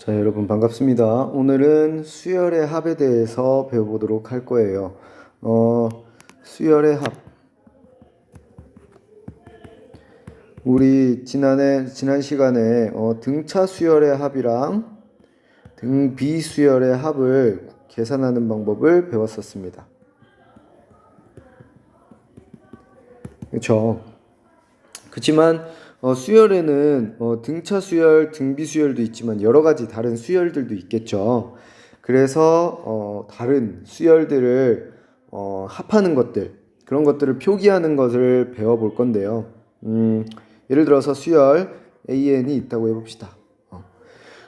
자, 여러분 반갑습니다. 오늘은 수열의 합에 대해서 배워보도록 할 거예요. 수열의 합. 우리 지난 시간에 등차 수열의 합이랑 등비 수열의 합을 계산하는 방법을 배웠었습니다. 그렇죠? 그렇지만 수열에는 등차 수열, 등비 수열도 있지만 여러 가지 다른 수열들도 있겠죠. 그래서 다른 수열들을 합하는 것들, 그런 것들을 표기하는 것을 배워볼 건데요. 예를 들어서 수열 AN이 있다고 해봅시다.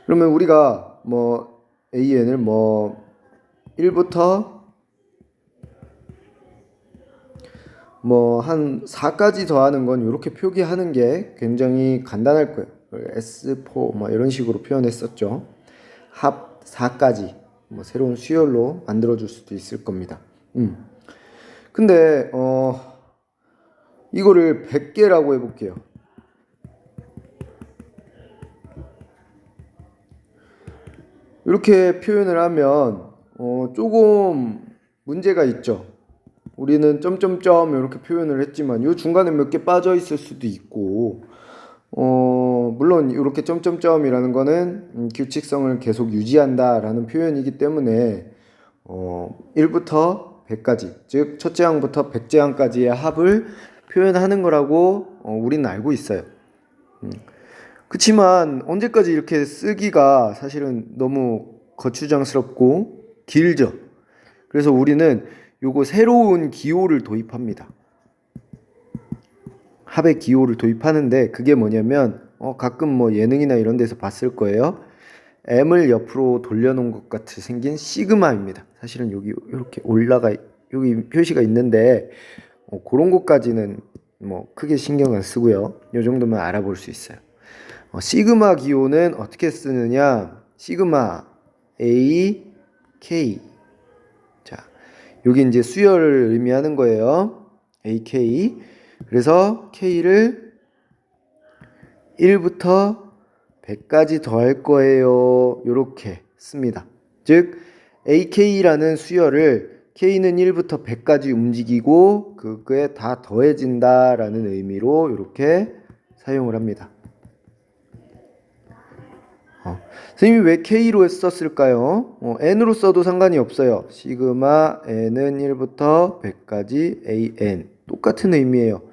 그러면 우리가 AN을 1부터 한 4까지 더하는 건 이렇게 표기하는 게 굉장히 간단할 거예요. S4 이런 식으로 표현했었죠. 합 4까지 새로운 수열로 만들어 줄 수도 있을 겁니다. 근데 이거를 100개라고 해볼게요. 이렇게 표현을 하면 조금 문제가 있죠. 우리는 점점점 이렇게 표현을 했지만 이 중간에 몇 개 빠져 있을 수도 있고 물론 이렇게 점점점이라는 거는 규칙성을 계속 유지한다 라는 표현이기 때문에 1부터 100까지 즉 첫째 항부터 백째 항까지의 합을 표현하는 거라고 우리는 알고 있어요. 그치만 언제까지 이렇게 쓰기가 사실은 너무 거추장스럽고 길죠. 그래서 우리는 요거 새로운 기호를 도입합니다. 합의 기호를 도입하는데 그게 뭐냐면 가끔 예능이나 이런 데서 봤을 거예요. M을 옆으로 돌려놓은 것 같이 생긴 시그마입니다. 사실은 여기 이렇게 여기 표시가 있는데 그런 것까지는 크게 신경 안 쓰고요. 요 정도만 알아볼 수 있어요. 시그마 기호는 어떻게 쓰느냐? 시그마 A, K. 여기 이제 수열을 의미하는 거예요. AK. 그래서 K를 1부터 100까지 더할 거예요. 이렇게 씁니다. 즉 AK라는 수열을 K는 1부터 100까지 움직이고 그거에 다 더해진다라는 의미로 이렇게 사용을 합니다. 선생님이 왜 K로 썼을까요? N으로 써도 상관이 없어요. 시그마 N은 1부터 100까지 AN 똑같은 의미예요.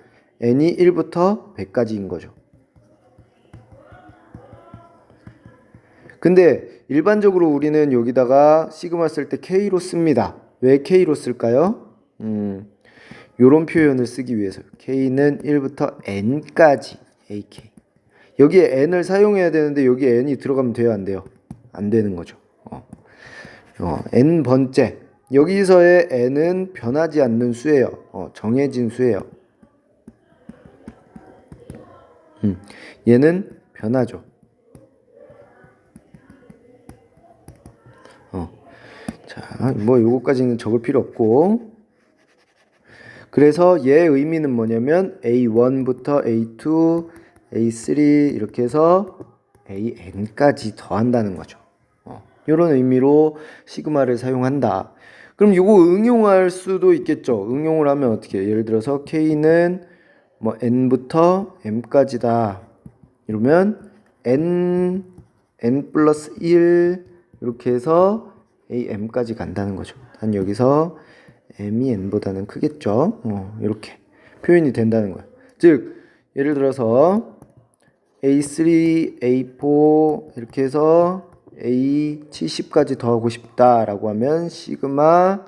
N이 1부터 100까지인 거죠. 근데 일반적으로 우리는 여기다가 시그마 쓸 때 K로 씁니다. 왜 K로 쓸까요? 요런 표현을 쓰기 위해서 K는 1부터 N까지 AK 여기에 n을 사용해야 되는데 여기에 n이 들어가면 돼요, 안 돼요? 안 되는 거죠. n 번째. 여기서의 n은 변하지 않는 수예요. 정해진 수예요. 얘는 변하죠. 자, 요거까지는 적을 필요 없고. 그래서 얘의 의미는 뭐냐면 A1부터 A2, A3 이렇게 해서 AN까지 더한다는 거죠. 이런 의미로 시그마를 사용한다. 그럼 이거 응용할 수도 있겠죠. 응용을 하면 어떻게 해요? 예를 들어서 K는 N부터 M까지다. 이러면 N 플러스 1 이렇게 해서 AM까지 간다는 거죠. 단 여기서 M이 N보다는 크겠죠. 이렇게 표현이 된다는 거예요. 즉 예를 들어서 A3, A4 이렇게 해서 A70까지 더하고 싶다라고 하면 시그마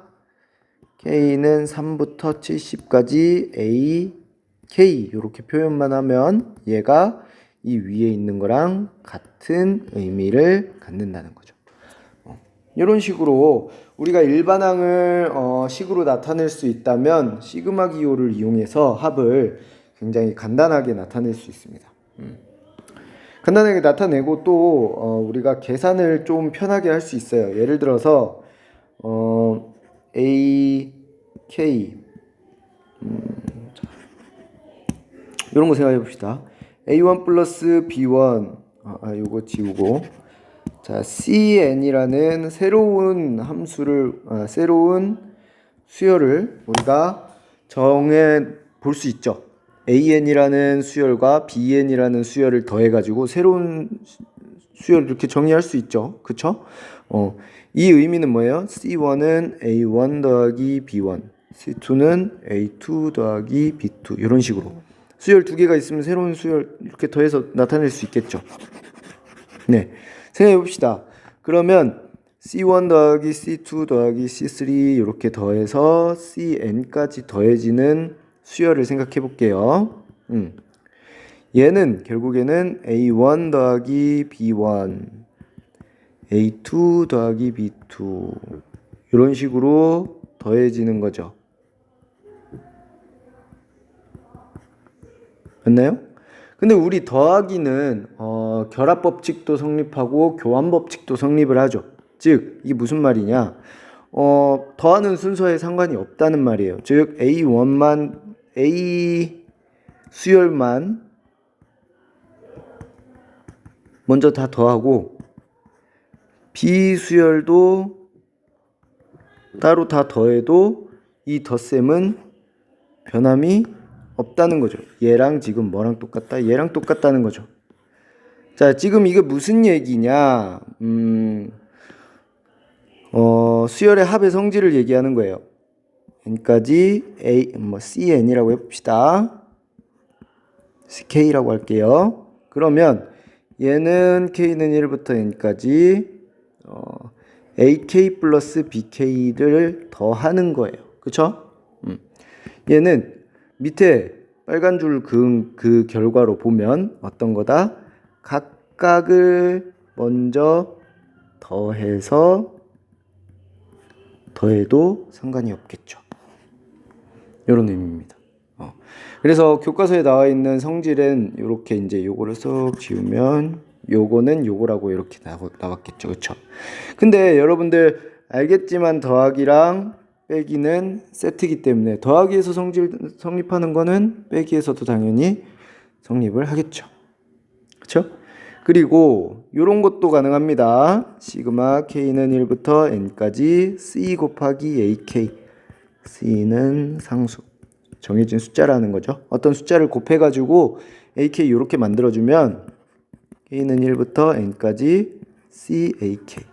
K는 3부터 70까지 AK 이렇게 표현만 하면 얘가 이 위에 있는 거랑 같은 의미를 갖는다는 거죠. 이런 식으로 우리가 일반항을 식으로 나타낼 수 있다면 시그마 기호를 이용해서 합을 굉장히 간단하게 나타낼 수 있습니다. 간단하게 나타내고 또 우리가 계산을 좀 편하게 할 수 있어요. 예를 들어서 AK 이런 거 생각해 봅시다. A1 플러스 B1 요거 지우고 자, cn이라는 새로운 새로운 수열을 우리가 정해 볼 수 있죠. an이라는 수열과 bn이라는 수열을 더해가지고 새로운 수열을 이렇게 정의할 수 있죠. 그쵸? 이 의미는 뭐예요? C1은 A1 더하기 B1, C2는 A2 더하기 B2 이런 식으로 수열 두 개가 있으면 새로운 수열 이렇게 더해서 나타낼 수 있겠죠. 네, 생각해 봅시다. 그러면 C1 더하기 C2 더하기 C3 이렇게 더해서 CN까지 더해지는 수열을 생각해 볼게요. 얘는 결국에는 A1 더하기 B1, A2 더하기 B2 이런 식으로 더해지는 거죠. 맞나요? 근데 우리 더하기는 결합 법칙도 성립하고 교환 법칙도 성립을 하죠. 즉 이게 무슨 말이냐? 더하는 순서에 상관이 없다는 말이에요. 즉 A1만 A 수열만 먼저 다 더하고 B 수열도 따로 다 더해도 이 덧셈은 변함이 없다는 거죠. 얘랑 지금 뭐랑 똑같다? 얘랑 똑같다는 거죠. 자, 지금 이게 무슨 얘기냐? 수열의 합의 성질을 얘기하는 거예요. n까지 cn이라고 해봅시다. k라고 할게요. 그러면 얘는 k는 1부터 n까지 ak 플러스 bk를 더하는 거예요. 그쵸? 얘는 밑에 빨간 줄 그은 그 결과로 보면 어떤 거다? 각각을 먼저 더해도 상관이 없겠죠. 이런 의미입니다. 그래서 교과서에 나와 있는 성질은 이렇게 이제 요거를 쏙 지우면 요거는 요거라고 이렇게 나왔겠죠. 그쵸? 근데 여러분들 알겠지만 더하기랑 빼기는 세트이기 때문에 더하기에서 성립하는 거는 빼기에서도 당연히 성립을 하겠죠. 그쵸? 그리고 이런 것도 가능합니다. 시그마 k는 1부터 n까지 c 곱하기 ak. c는 상수. 정해진 숫자라는 거죠. 어떤 숫자를 곱해가지고 ak 이렇게 만들어주면 k는 1부터 n까지 ck.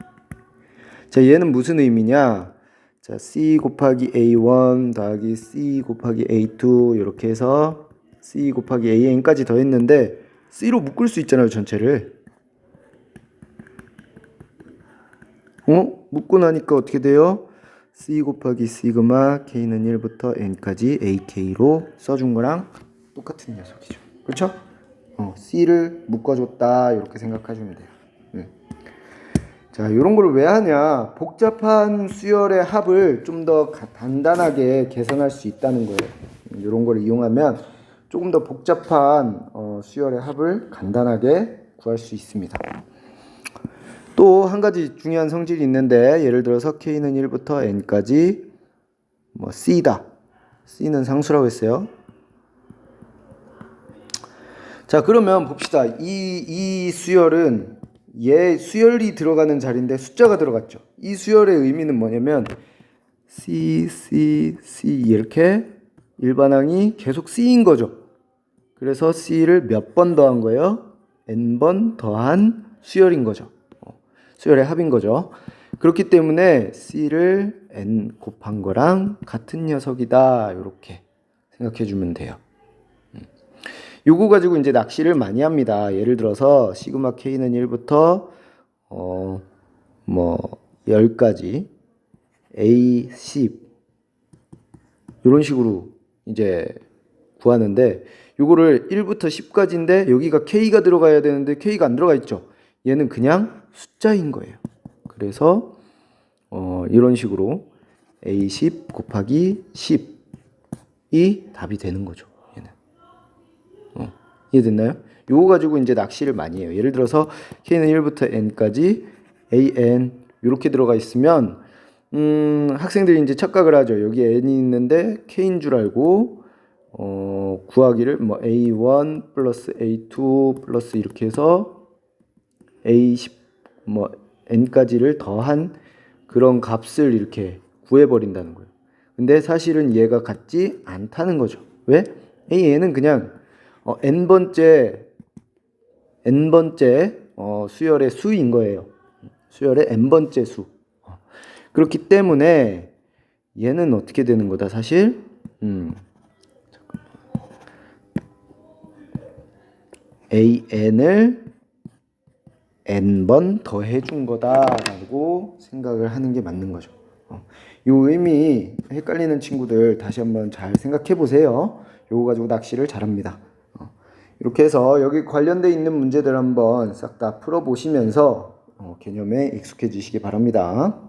자, 얘는 무슨 의미냐? 자, c 곱하기 a1 더하기 c 곱하기 a2 이렇게 해서 c 곱하기 an까지 더했는데 c로 묶을 수 있잖아요, 전체를. 묶고 나니까 어떻게 돼요? c 곱하기 시그마 k는 1부터 n까지 ak로 써준 거랑 똑같은 녀석이죠. 그렇죠? c를 묶어줬다 이렇게 생각하시면 돼요. 자, 이런 걸 왜 하냐? 복잡한 수열의 합을 좀 더 간단하게 계산할 수 있다는 거예요. 이런 걸 이용하면 조금 더 복잡한 수열의 합을 간단하게 구할 수 있습니다. 또 한 가지 중요한 성질이 있는데 예를 들어서 k는 1부터 n까지 c다. c는 상수라고 했어요. 자, 그러면 봅시다. 이 수열은 얘 수열이 들어가는 자리인데 숫자가 들어갔죠. 이 수열의 의미는 뭐냐면 C 이렇게 일반항이 계속 C인 거죠. 그래서 C를 몇 번 더한 거예요? N번 더한 수열인 거죠. 수열의 합인 거죠. 그렇기 때문에 C를 N 곱한 거랑 같은 녀석이다. 이렇게 생각해 주면 돼요. 요거 가지고 이제 낚시를 많이 합니다. 예를 들어서 시그마 K는 1부터 10까지 A 10 이런 식으로 이제 구하는데 요거를 1부터 10까지인데 여기가 K가 들어가야 되는데 K가 안 들어가 있죠. 얘는 그냥 숫자인 거예요. 그래서 이런 식으로 A10 곱하기 10이 답이 되는 거죠. 이해됐나요? 요거 가지고 이제 낚시를 많이 해요. 예를 들어서 K는 1부터 N까지 AN 이렇게 들어가 있으면 학생들이 이제 착각을 하죠. 여기 N이 있는데 K인 줄 알고 구하기를 A1 플러스 A2 플러스 이렇게 해서 A10 뭐 n까지를 더한 그런 값을 이렇게 구해버린다는 거예요. 근데 사실은 얘가 같지 않다는 거죠. 왜? 얘는 그냥 n번째 수열의 수인 거예요. 수열의 n번째 수. 그렇기 때문에 얘는 어떻게 되는 거다 사실? an을 n번 더해준 거다라고 생각을 하는 게 맞는 거죠. 이 의미 헷갈리는 친구들 다시 한번 잘 생각해 보세요. 요거 가지고 낚시를 잘합니다. 이렇게 해서 여기 관련돼 있는 문제들 한번 싹 다 풀어 보시면서 개념에 익숙해지시기 바랍니다.